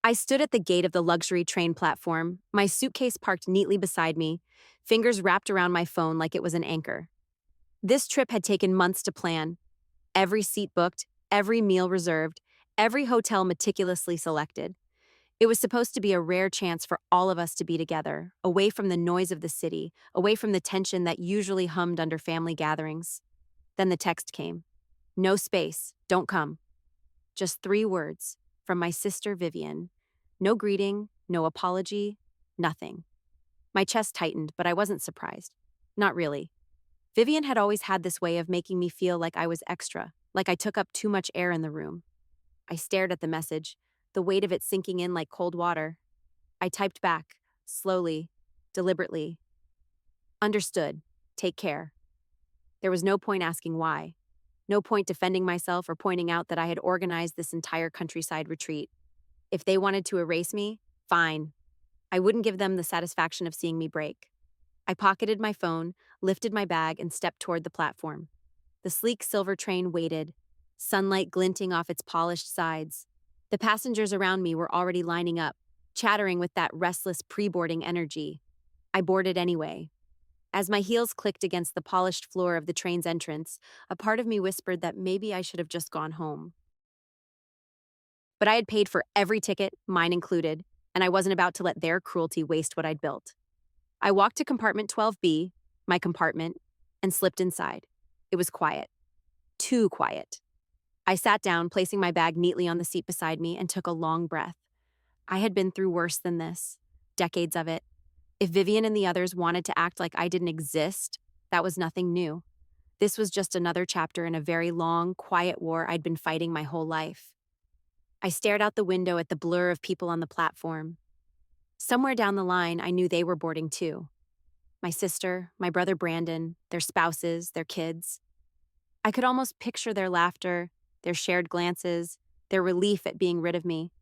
I stood at the gate of the luxury train platform, my suitcase parked neatly beside me, fingers wrapped around my phone like it was an anchor. This trip had taken months to plan. Every seat booked, every meal reserved, every hotel meticulously selected. It was supposed to be a rare chance for all of us to be together, away from the noise of the city, away from the tension that usually hummed under family gatherings. Then the text came. No space, don't come. Just 3 words from my sister Vivian. No greeting, no apology, nothing. My chest tightened, but I wasn't surprised. Not really. Vivian had always had this way of making me feel like I was extra, like I took up too much air in the room. I stared at the message, the weight of it sinking in like cold water. I typed back, slowly, deliberately. Understood. Take care. There was no point asking why. No point defending myself or pointing out that I had organized this entire countryside retreat. If they wanted to erase me, fine. I wouldn't give them the satisfaction of seeing me break. I pocketed my phone, lifted my bag, and stepped toward the platform. The sleek silver train waited, sunlight glinting off its polished sides. The passengers around me were already lining up, chattering with that restless pre-boarding energy. I boarded anyway. As my heels clicked against the polished floor of the train's entrance, a part of me whispered that maybe I should have just gone home. But I had paid for every ticket, mine included, and I wasn't about to let their cruelty waste what I'd built. I walked to compartment 12B, my compartment, and slipped inside. It was quiet. Too quiet. I sat down, placing my bag neatly on the seat beside me, and took a long breath. I had been through worse than this. Decades of it. If Vivian and the others wanted to act like I didn't exist, that was nothing new. This was just another chapter in a very long, quiet war I'd been fighting my whole life. I stared out the window at the blur of people on the platform. Somewhere down the line, I knew they were boarding too. My sister, my brother Brandon, their spouses, their kids. I could almost picture their laughter, their shared glances, their relief at being rid of me.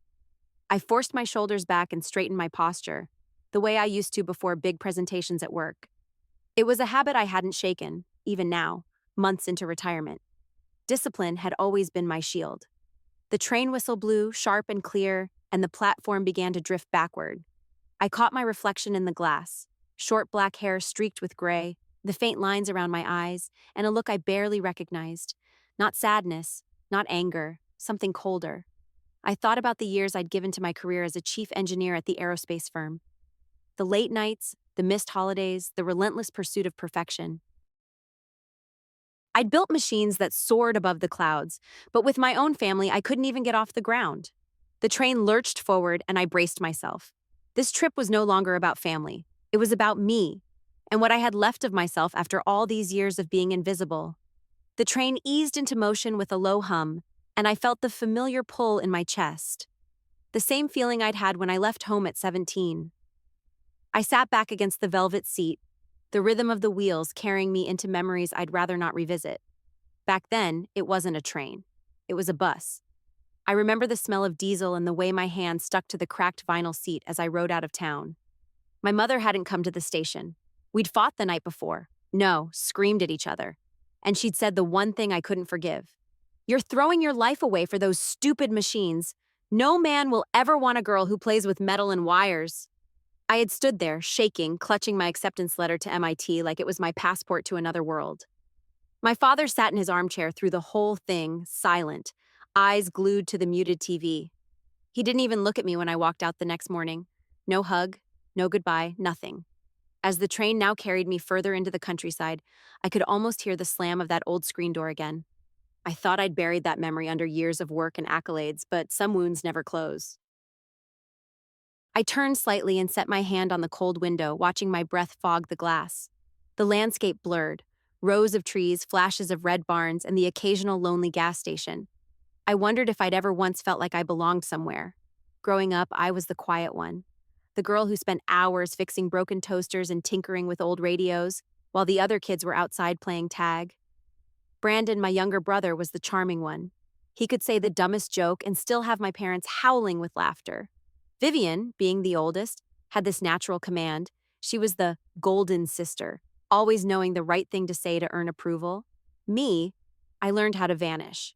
I forced my shoulders back and straightened my posture, the way I used to before big presentations at work. It was a habit I hadn't shaken, even now, months into retirement. Discipline had always been my shield. The train whistle blew, sharp and clear, and the platform began to drift backward. I caught my reflection in the glass, short black hair streaked with gray, the faint lines around my eyes, and a look I barely recognized. Not sadness, not anger, something colder. I thought about the years I'd given to my career as a chief engineer at the aerospace firm. The late nights, the missed holidays, the relentless pursuit of perfection. I'd built machines that soared above the clouds, but with my own family, I couldn't even get off the ground. The train lurched forward, and I braced myself. This trip was no longer about family. It was about me, and what I had left of myself after all these years of being invisible. The train eased into motion with a low hum, and I felt the familiar pull in my chest. The same feeling I'd had when I left home at 17. I sat back against the velvet seat, the rhythm of the wheels carrying me into memories I'd rather not revisit. Back then, it wasn't a train. It was a bus. I remember the smell of diesel and the way my hand stuck to the cracked vinyl seat as I rode out of town. My mother hadn't come to the station. We'd fought the night before. No, screamed at each other. And she'd said the one thing I couldn't forgive. You're throwing your life away for those stupid machines. No man will ever want a girl who plays with metal and wires. I had stood there, shaking, clutching my acceptance letter to MIT like it was my passport to another world. My father sat in his armchair through the whole thing, silent, eyes glued to the muted TV. He didn't even look at me when I walked out the next morning. No hug, no goodbye, nothing. As the train now carried me further into the countryside, I could almost hear the slam of that old screen door again. I thought I'd buried that memory under years of work and accolades, but some wounds never close. I turned slightly and set my hand on the cold window, watching my breath fog the glass. The landscape blurred, rows of trees, flashes of red barns, and the occasional lonely gas station. I wondered if I'd ever once felt like I belonged somewhere. Growing up, I was the quiet one, the girl who spent hours fixing broken toasters and tinkering with old radios, while the other kids were outside playing tag. Brandon, my younger brother, was the charming one. He could say the dumbest joke and still have my parents howling with laughter. Vivian, being the oldest, had this natural command. She was the golden sister, always knowing the right thing to say to earn approval. Me, I learned how to vanish.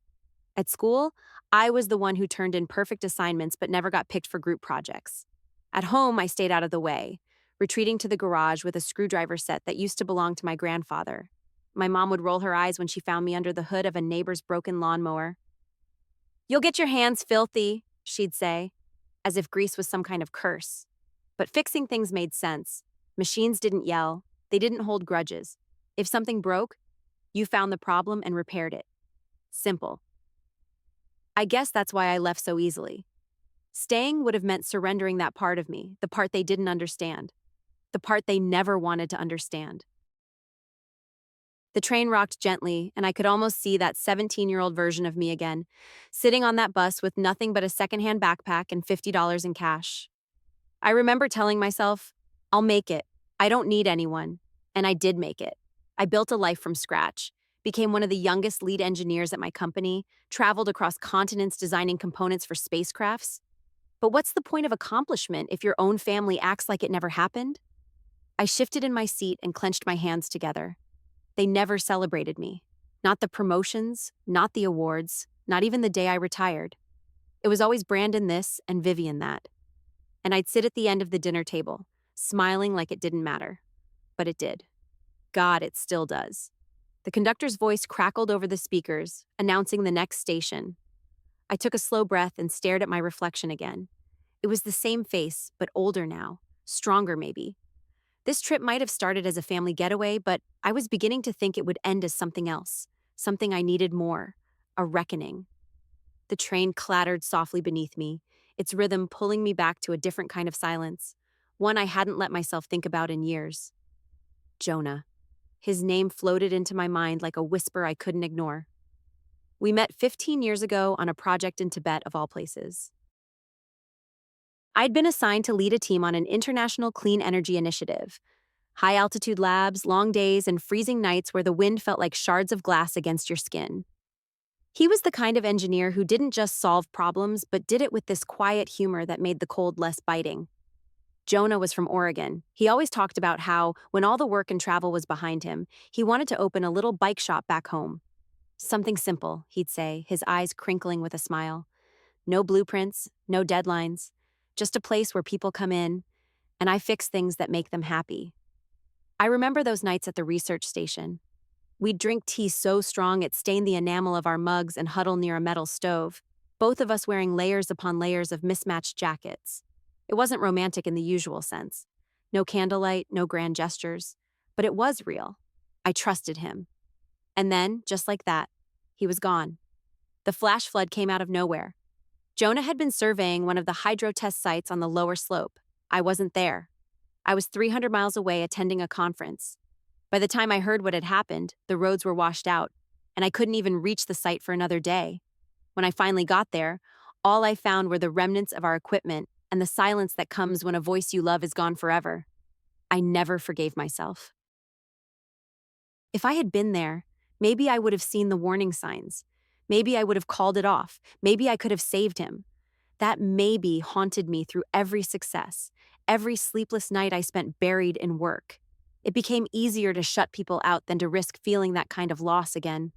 At school, I was the one who turned in perfect assignments but never got picked for group projects. At home, I stayed out of the way, retreating to the garage with a screwdriver set that used to belong to my grandfather. My mom would roll her eyes when she found me under the hood of a neighbor's broken lawnmower. "You'll get your hands filthy," she'd say, as if grease was some kind of curse. But fixing things made sense. Machines didn't yell, they didn't hold grudges. If something broke, you found the problem and repaired it. Simple. I guess that's why I left so easily. Staying would have meant surrendering that part of me, the part they didn't understand, the part they never wanted to understand. The train rocked gently, and I could almost see that 17-year-old version of me again, sitting on that bus with nothing but a secondhand backpack and $50 in cash. I remember telling myself, I'll make it. I don't need anyone. And I did make it. I built a life from scratch, became one of the youngest lead engineers at my company, traveled across continents designing components for spacecrafts. But what's the point of accomplishment if your own family acts like it never happened? I shifted in my seat and clenched my hands together. They never celebrated me. Not the promotions, not the awards, not even the day I retired. It was always Brandon this and Vivian that. And I'd sit at the end of the dinner table, smiling like it didn't matter. But it did. God, it still does. The conductor's voice crackled over the speakers, announcing the next station. I took a slow breath and stared at my reflection again. It was the same face, but older now, stronger maybe. This trip might have started as a family getaway, but I was beginning to think it would end as something else, something I needed more, a reckoning. The train clattered softly beneath me, its rhythm pulling me back to a different kind of silence, one I hadn't let myself think about in years. Jonah. His name floated into my mind like a whisper I couldn't ignore. We met 15 years ago on a project in Tibet, of all places. I'd been assigned to lead a team on an international clean energy initiative. High-altitude labs, long days, and freezing nights where the wind felt like shards of glass against your skin. He was the kind of engineer who didn't just solve problems, but did it with this quiet humor that made the cold less biting. Jonah was from Oregon. He always talked about how, when all the work and travel was behind him, he wanted to open a little bike shop back home. Something simple, he'd say, his eyes crinkling with a smile. No blueprints, no deadlines, just a place where people come in, and I fix things that make them happy. I remember those nights at the research station. We'd drink tea so strong it stained the enamel of our mugs and huddle near a metal stove, both of us wearing layers upon layers of mismatched jackets. It wasn't romantic in the usual sense. No candlelight, no grand gestures. But it was real. I trusted him. And then, just like that, he was gone. The flash flood came out of nowhere. Jonah had been surveying one of the hydro test sites on the lower slope. I wasn't there. I was 300 miles away attending a conference. By the time I heard what had happened, the roads were washed out, and I couldn't even reach the site for another day. When I finally got there, all I found were the remnants of our equipment and the silence that comes when a voice you love is gone forever. I never forgave myself. If I had been there, maybe I would have seen the warning signs. Maybe I would have called it off. Maybe I could have saved him. That maybe haunted me through every success, every sleepless night I spent buried in work. It became easier to shut people out than to risk feeling that kind of loss again.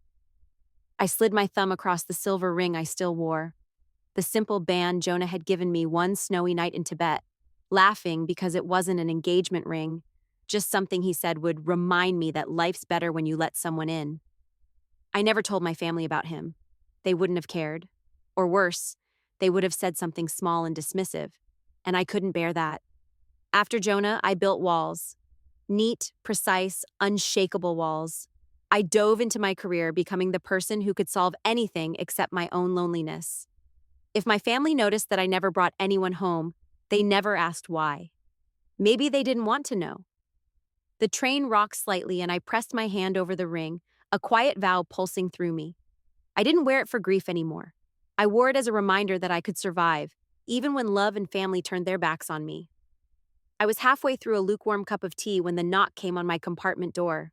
I slid my thumb across the silver ring I still wore, the simple band Jonah had given me one snowy night in Tibet, laughing because it wasn't an engagement ring, just something he said would remind me that life's better when you let someone in. I never told my family about him. They wouldn't have cared. Or worse, they would have said something small and dismissive, and I couldn't bear that. After Jonah, I built walls. Neat, precise, unshakable walls. I dove into my career becoming the person who could solve anything except my own loneliness. If my family noticed that I never brought anyone home, they never asked why. Maybe they didn't want to know. The train rocked slightly and I pressed my hand over the ring, a quiet vow pulsing through me. I didn't wear it for grief anymore. I wore it as a reminder that I could survive, even when love and family turned their backs on me. I was halfway through a lukewarm cup of tea when the knock came on my compartment door.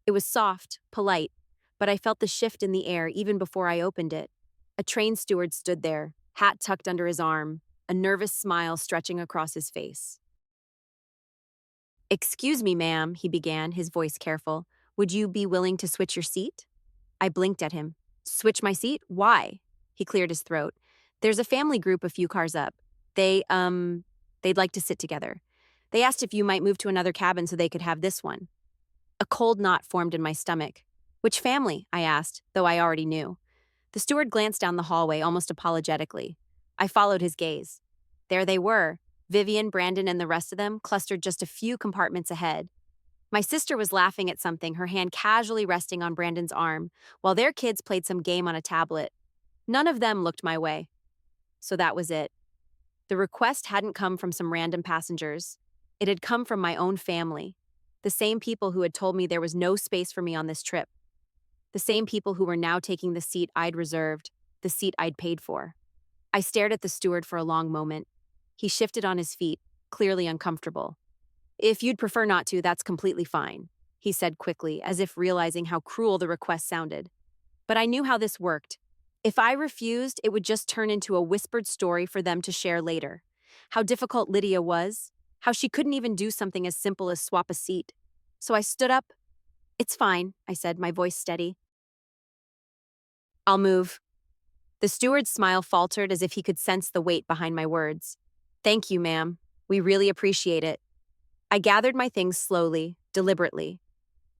It was soft, polite, but I felt the shift in the air even before I opened it. A train steward stood there, hat tucked under his arm, a nervous smile stretching across his face. "Excuse me, ma'am," he began, his voice careful. "Would you be willing to switch your seat?" I blinked at him. "Switch my seat? Why?" He cleared his throat. There's a family group a few cars up. They'd like to sit together. They asked if you might move to another cabin so they could have this one. A cold knot formed in my stomach. Which family? I asked, though I already knew. The steward glanced down the hallway almost apologetically. I followed his gaze. There they were, Vivian, Brandon, and the rest of them clustered just a few compartments ahead. My sister was laughing at something, her hand casually resting on Brandon's arm, while their kids played some game on a tablet. None of them looked my way. So that was it. The request hadn't come from some random passengers. It had come from my own family. The same people who had told me there was no space for me on this trip. The same people who were now taking the seat I'd reserved, the seat I'd paid for. I stared at the steward for a long moment. He shifted on his feet, clearly uncomfortable. If you'd prefer not to, that's completely fine, he said quickly, as if realizing how cruel the request sounded. But I knew how this worked. If I refused, it would just turn into a whispered story for them to share later. How difficult Lydia was, how she couldn't even do something as simple as swap a seat. So I stood up. It's fine, I said, my voice steady. I'll move. The steward's smile faltered as if he could sense the weight behind my words. Thank you, ma'am. We really appreciate it. I gathered my things slowly, deliberately.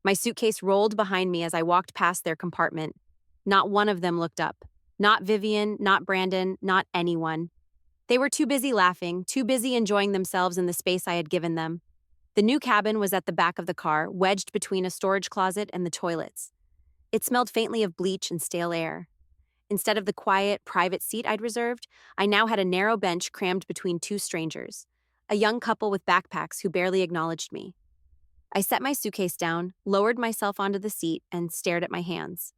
My suitcase rolled behind me as I walked past their compartment. Not one of them looked up. Not Vivian, not Brandon, not anyone. They were too busy laughing, too busy enjoying themselves in the space I had given them. The new cabin was at the back of the car, wedged between a storage closet and the toilets. It smelled faintly of bleach and stale air. Instead of the quiet, private seat I'd reserved, I now had a narrow bench crammed between two strangers, a young couple with backpacks who barely acknowledged me. I set my suitcase down, lowered myself onto the seat, and stared at my hands.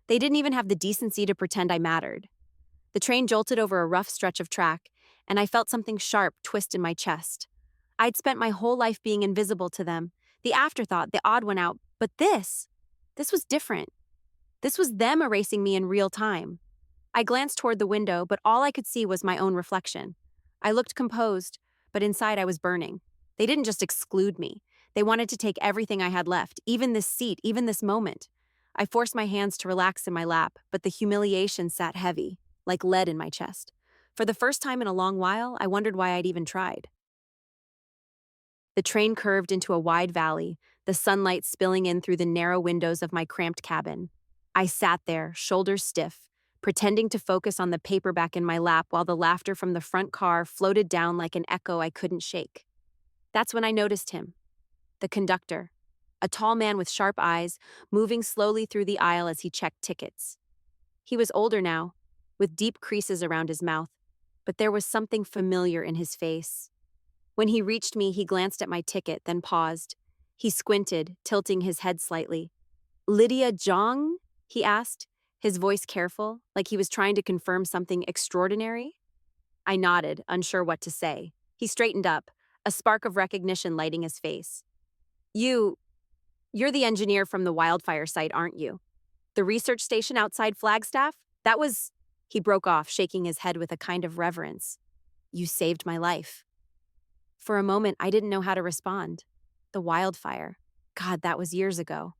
They didn't even have the decency to pretend I mattered. The train jolted over a rough stretch of track, and I felt something sharp twist in my chest. I'd spent my whole life being invisible to them, the afterthought, the odd one out, but this was different. This was them erasing me in real time. I glanced toward the window, but all I could see was my own reflection. I looked composed, but inside I was burning. They didn't just exclude me. They wanted to take everything I had left, even this seat, even this moment. I forced my hands to relax in my lap, but the humiliation sat heavy, like lead in my chest. For the first time in a long while, I wondered why I'd even tried. The train curved into a wide valley, the sunlight spilling in through the narrow windows of my cramped cabin. I sat there, shoulders stiff, pretending to focus on the paperback in my lap while the laughter from the front car floated down like an echo I couldn't shake. That's when I noticed him. The conductor, a tall man with sharp eyes, moving slowly through the aisle as he checked tickets. He was older now, with deep creases around his mouth, but there was something familiar in his face. When he reached me, he glanced at my ticket, then paused. He squinted, tilting his head slightly. Lydia Zhang? He asked, his voice careful, like he was trying to confirm something extraordinary. I nodded, unsure what to say. He straightened up, a spark of recognition lighting his face. You're the engineer from the wildfire site, aren't you? The research station outside Flagstaff? He broke off, shaking his head with a kind of reverence. You saved my life. For a moment, I didn't know how to respond. The wildfire. God, that was years ago.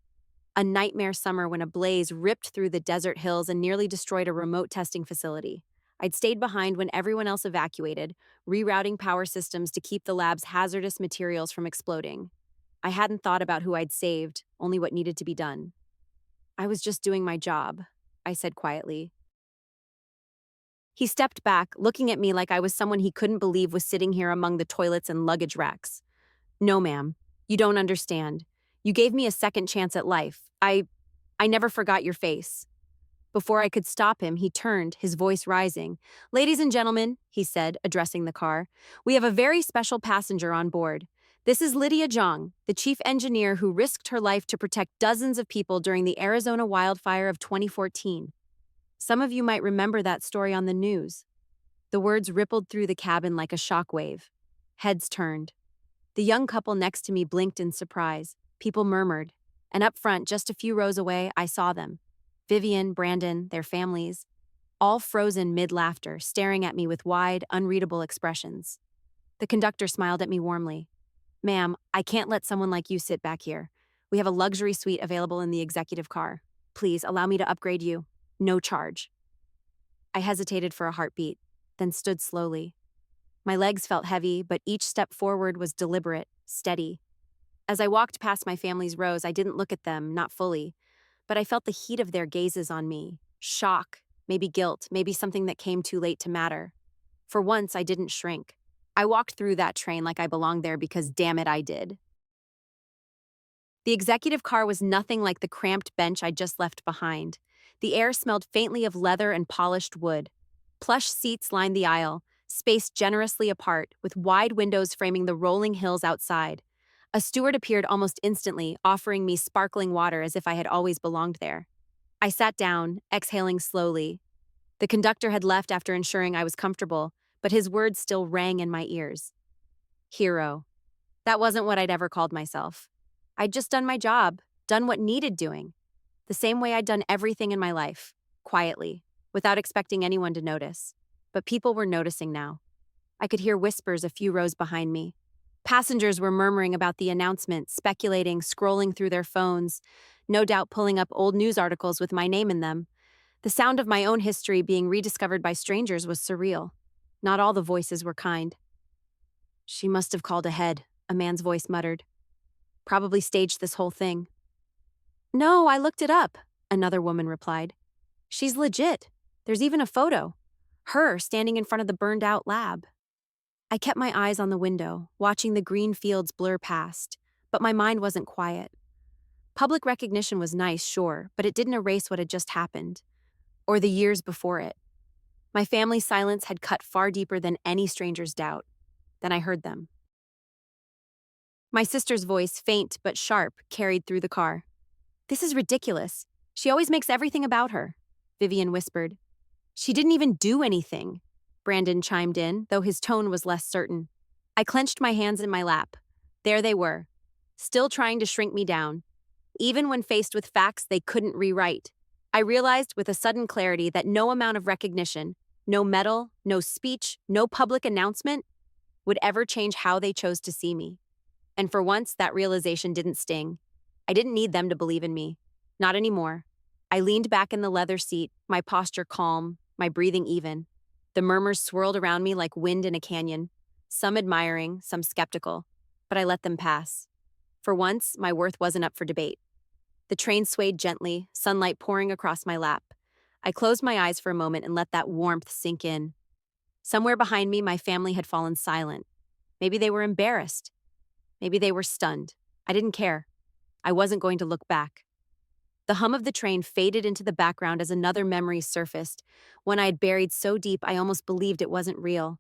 A nightmare summer when a blaze ripped through the desert hills and nearly destroyed a remote testing facility. I'd stayed behind when everyone else evacuated, rerouting power systems to keep the lab's hazardous materials from exploding. I hadn't thought about who I'd saved, only what needed to be done. I was just doing my job, I said quietly. He stepped back, looking at me like I was someone he couldn't believe was sitting here among the toilets and luggage racks. No, ma'am, you don't understand. You gave me a second chance at life. I never forgot your face. Before I could stop him, he turned, his voice rising. Ladies and gentlemen, he said, addressing the car, we have a very special passenger on board. This is Lydia Zhang, the chief engineer who risked her life to protect dozens of people during the Arizona wildfire of 2014. Some of you might remember that story on the news. The words rippled through the cabin like a shockwave. Heads turned. The young couple next to me blinked in surprise. People murmured. And up front, just a few rows away, I saw them. Vivian, Brandon, their families, all frozen mid-laughter, staring at me with wide, unreadable expressions. The conductor smiled at me warmly. Ma'am, I can't let someone like you sit back here. We have a luxury suite available in the executive car. Please allow me to upgrade you. No charge. I hesitated for a heartbeat, then stood slowly. My legs felt heavy, but each step forward was deliberate, steady. As I walked past my family's rows, I didn't look at them, not fully, but I felt the heat of their gazes on me. Shock, maybe guilt, maybe something that came too late to matter. For once, I didn't shrink. I walked through that train like I belonged there because damn it, I did. The executive car was nothing like the cramped bench I'd just left behind. The air smelled faintly of leather and polished wood. Plush seats lined the aisle, spaced generously apart, with wide windows framing the rolling hills outside. A steward appeared almost instantly, offering me sparkling water as if I had always belonged there. I sat down, exhaling slowly. The conductor had left after ensuring I was comfortable, but his words still rang in my ears. Hero. That wasn't what I'd ever called myself. I'd just done my job, done what needed doing. The same way I'd done everything in my life, quietly, without expecting anyone to notice. But people were noticing now. I could hear whispers a few rows behind me. Passengers were murmuring about the announcement, speculating, scrolling through their phones, no doubt pulling up old news articles with my name in them. The sound of my own history being rediscovered by strangers was surreal. Not all the voices were kind. She must have called ahead, a man's voice muttered. Probably staged this whole thing. No, I looked it up, another woman replied. She's legit. There's even a photo. Her standing in front of the burned-out lab. I kept my eyes on the window, watching the green fields blur past, but my mind wasn't quiet. Public recognition was nice, sure, but it didn't erase what had just happened, or the years before it. My family's silence had cut far deeper than any stranger's doubt. Then I heard them. My sister's voice, faint but sharp, carried through the car. This is ridiculous. She always makes everything about her, Vivian whispered. She didn't even do anything, Brandon chimed in, though his tone was less certain. I clenched my hands in my lap. There they were, still trying to shrink me down. Even when faced with facts they couldn't rewrite, I realized with a sudden clarity that no amount of recognition, no medal, no speech, no public announcement, would ever change how they chose to see me. And for once, that realization didn't sting. I didn't need them to believe in me. Not anymore. I leaned back in the leather seat, my posture calm, my breathing even. The murmurs swirled around me like wind in a canyon, some admiring, some skeptical, but I let them pass. For once, my worth wasn't up for debate. The train swayed gently, sunlight pouring across my lap. I closed my eyes for a moment and let that warmth sink in. Somewhere behind me, my family had fallen silent. Maybe they were embarrassed. Maybe they were stunned. I didn't care. I wasn't going to look back. The hum of the train faded into the background as another memory surfaced, one I had buried so deep I almost believed it wasn't real.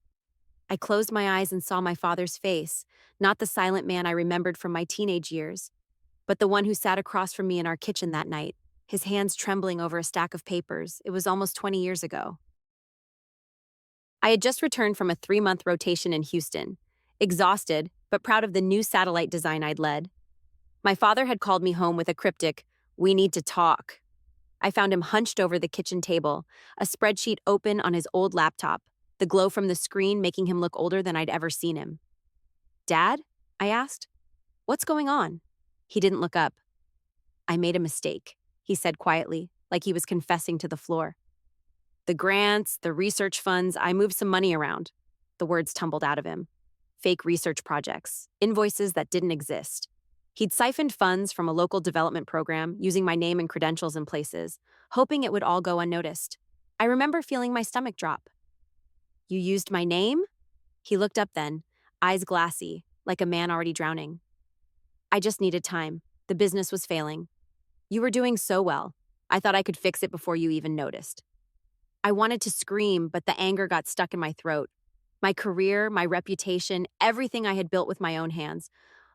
I closed my eyes and saw my father's face, not the silent man I remembered from my teenage years, but the one who sat across from me in our kitchen that night, his hands trembling over a stack of papers. It was almost 20 years ago. I had just returned from a 3-month rotation in Houston, exhausted, but proud of the new satellite design I'd led. My father had called me home with a cryptic, "We need to talk." I found him hunched over the kitchen table, a spreadsheet open on his old laptop, the glow from the screen making him look older than I'd ever seen him. "Dad?" I asked. "What's going on?" He didn't look up. "I made a mistake," he said quietly, like he was confessing to the floor. "The grants, the research funds, I moved some money around." The words tumbled out of him. Fake research projects, invoices that didn't exist. He'd siphoned funds from a local development program, using my name and credentials in places, hoping it would all go unnoticed. I remember feeling my stomach drop. "You used my name?" He looked up then, eyes glassy, like a man already drowning. "I just needed time. The business was failing. You were doing so well. I thought I could fix it before you even noticed." I wanted to scream, but the anger got stuck in my throat. My career, my reputation, everything I had built with my own hands,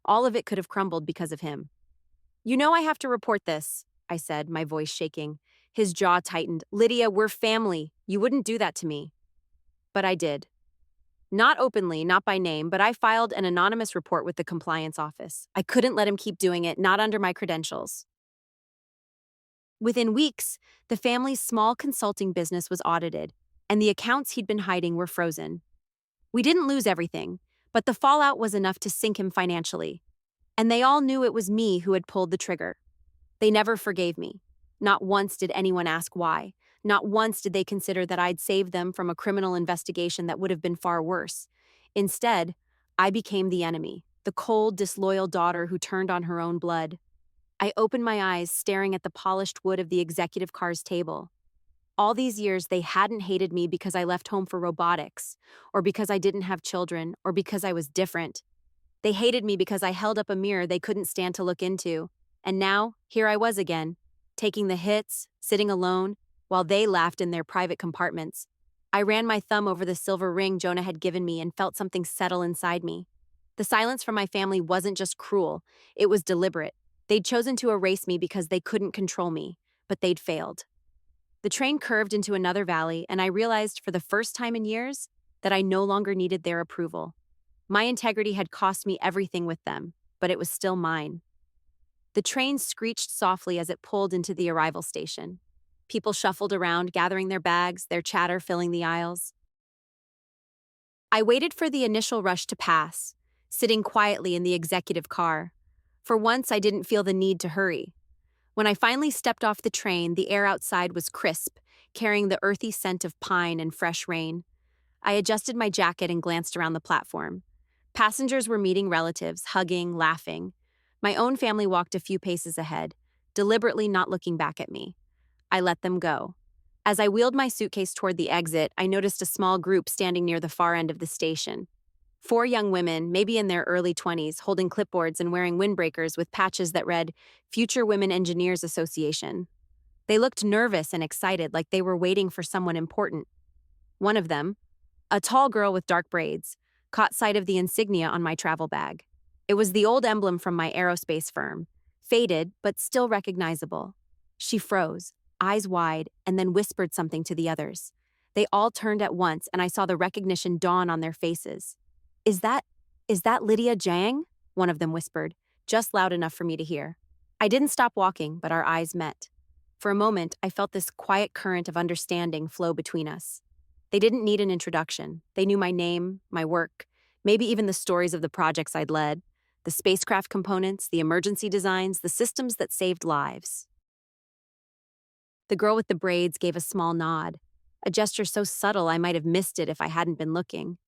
all of it could have crumbled because of him. "You know I have to report this," I said, my voice shaking. His jaw tightened. "Lydia, we're family. You wouldn't do that to me." But I did. Not openly, not by name, but I filed an anonymous report with the compliance office. I couldn't let him keep doing it, not under my credentials. Within weeks, the family's small consulting business was audited, and the accounts he'd been hiding were frozen. We didn't lose everything, but the fallout was enough to sink him financially. And they all knew it was me who had pulled the trigger. They never forgave me. Not once did anyone ask why. Not once did they consider that I'd saved them from a criminal investigation that would have been far worse. Instead, I became the enemy, the cold, disloyal daughter who turned on her own blood. I opened my eyes, staring at the polished wood of the executive car's table. All these years, they hadn't hated me because I left home for robotics, or because I didn't have children, or because I was different. They hated me because I held up a mirror they couldn't stand to look into. And now, here I was again, taking the hits, sitting alone, while they laughed in their private compartments. I ran my thumb over the silver ring Jonah had given me and felt something settle inside me. The silence from my family wasn't just cruel, it was deliberate. They'd chosen to erase me because they couldn't control me, but they'd failed. The train curved into another valley, and I realized for the first time in years that I no longer needed their approval. My integrity had cost me everything with them, but it was still mine. The train screeched softly as it pulled into the arrival station. People shuffled around, gathering their bags, their chatter filling the aisles. I waited for the initial rush to pass, sitting quietly in the executive car. For once, I didn't feel the need to hurry. When I finally stepped off the train, the air outside was crisp, carrying the earthy scent of pine and fresh rain. I adjusted my jacket and glanced around the platform. Passengers were meeting relatives, hugging, laughing. My own family walked a few paces ahead, deliberately not looking back at me. I let them go. As I wheeled my suitcase toward the exit, I noticed a small group standing near the far end of the station. 4 young women, maybe in their early 20s, holding clipboards and wearing windbreakers with patches that read, Future Women Engineers Association. They looked nervous and excited, like they were waiting for someone important. One of them, a tall girl with dark braids, caught sight of the insignia on my travel bag. It was the old emblem from my aerospace firm, faded but still recognizable. She froze, eyes wide, and then whispered something to the others. They all turned at once, and I saw the recognition dawn on their faces. Is that Lydia Jiang? One of them whispered, just loud enough for me to hear. I didn't stop walking, but our eyes met. For a moment, I felt this quiet current of understanding flow between us. They didn't need an introduction. They knew my name, my work, maybe even the stories of the projects I'd led, the spacecraft components, the emergency designs, the systems that saved lives. The girl with the braids gave a small nod, a gesture so subtle I might have missed it if I hadn't been looking.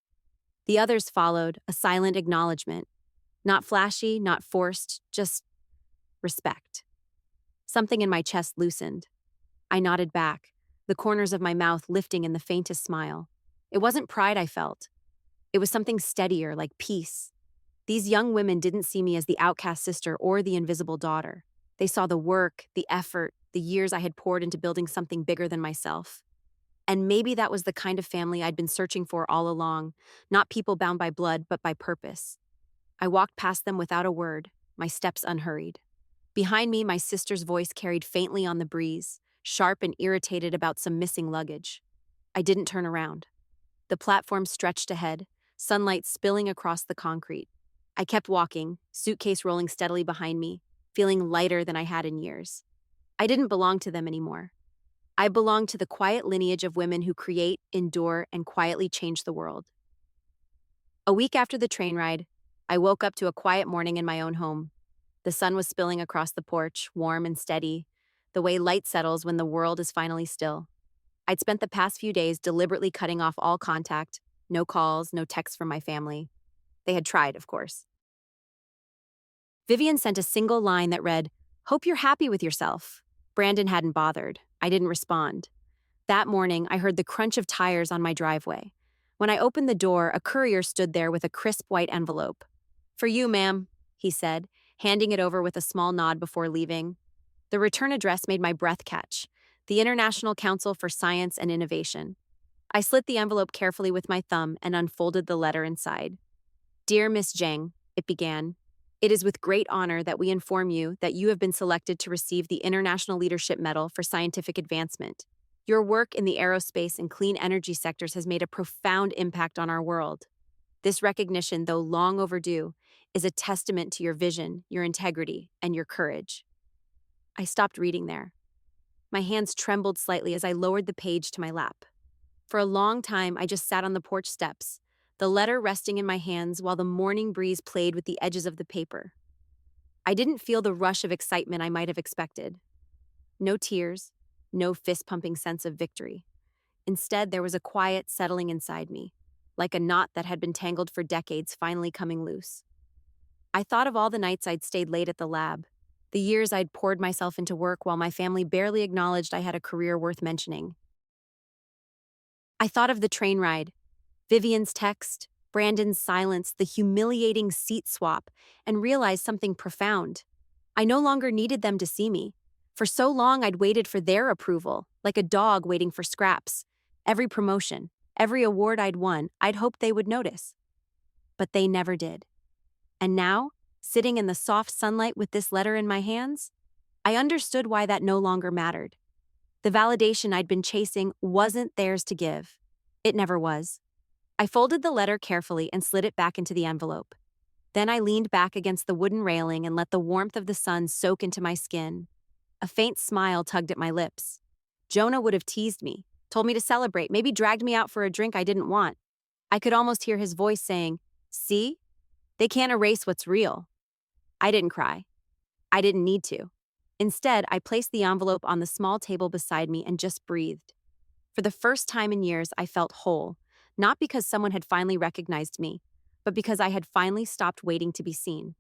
The others followed, a silent acknowledgement. Not flashy, not forced, just respect. Something in my chest loosened. I nodded back, the corners of my mouth lifting in the faintest smile. It wasn't pride I felt. It was something steadier, like peace. These young women didn't see me as the outcast sister or the invisible daughter. They saw the work, the effort, the years I had poured into building something bigger than myself. And maybe that was the kind of family I'd been searching for all along, not people bound by blood, but by purpose. I walked past them without a word, my steps unhurried. Behind me, my sister's voice carried faintly on the breeze, sharp and irritated about some missing luggage. I didn't turn around. The platform stretched ahead, sunlight spilling across the concrete. I kept walking, suitcase rolling steadily behind me, feeling lighter than I had in years. I didn't belong to them anymore. I belonged to the quiet lineage of women who create, endure, and quietly change the world. A week after the train ride, I woke up to a quiet morning in my own home. The sun was spilling across the porch, warm and steady, the way light settles when the world is finally still. I'd spent the past few days deliberately cutting off all contact, no calls, no texts from my family. They had tried, of course. Vivian sent a single line that read, "Hope you're happy with yourself." Brandon hadn't bothered. I didn't respond. That morning, I heard the crunch of tires on my driveway. When I opened the door, a courier stood there with a crisp white envelope. "For you, ma'am," he said, handing it over with a small nod before leaving. The return address made my breath catch, the International Council for Science and Innovation. I slit the envelope carefully with my thumb and unfolded the letter inside. "Dear Miss Jiang," it began, "it is with great honor that we inform you that you have been selected to receive the International Leadership Medal for Scientific Advancement. Your work in the aerospace and clean energy sectors has made a profound impact on our world. This recognition, though long overdue, is a testament to your vision, your integrity, and your courage." I stopped reading there. My hands trembled slightly as I lowered the page to my lap. For a long time, I just sat on the porch steps, the letter resting in my hands while the morning breeze played with the edges of the paper. I didn't feel the rush of excitement I might have expected. No tears, no fist-pumping sense of victory. Instead, there was a quiet settling inside me, like a knot that had been tangled for decades finally coming loose. I thought of all the nights I'd stayed late at the lab, the years I'd poured myself into work while my family barely acknowledged I had a career worth mentioning. I thought of the train ride, Vivian's text, Brandon's silence, the humiliating seat swap, and realized something profound. I no longer needed them to see me. For so long, I'd waited for their approval, like a dog waiting for scraps. Every promotion, every award I'd won, I'd hoped they would notice. But they never did. And now, sitting in the soft sunlight with this letter in my hands, I understood why that no longer mattered. The validation I'd been chasing wasn't theirs to give. It never was. I folded the letter carefully and slid it back into the envelope. Then I leaned back against the wooden railing and let the warmth of the sun soak into my skin. A faint smile tugged at my lips. Jonah would have teased me, told me to celebrate, maybe dragged me out for a drink I didn't want. I could almost hear his voice saying, "See? They can't erase what's real." I didn't cry. I didn't need to. Instead, I placed the envelope on the small table beside me and just breathed. For the first time in years, I felt whole, not because someone had finally recognized me, but because I had finally stopped waiting to be seen.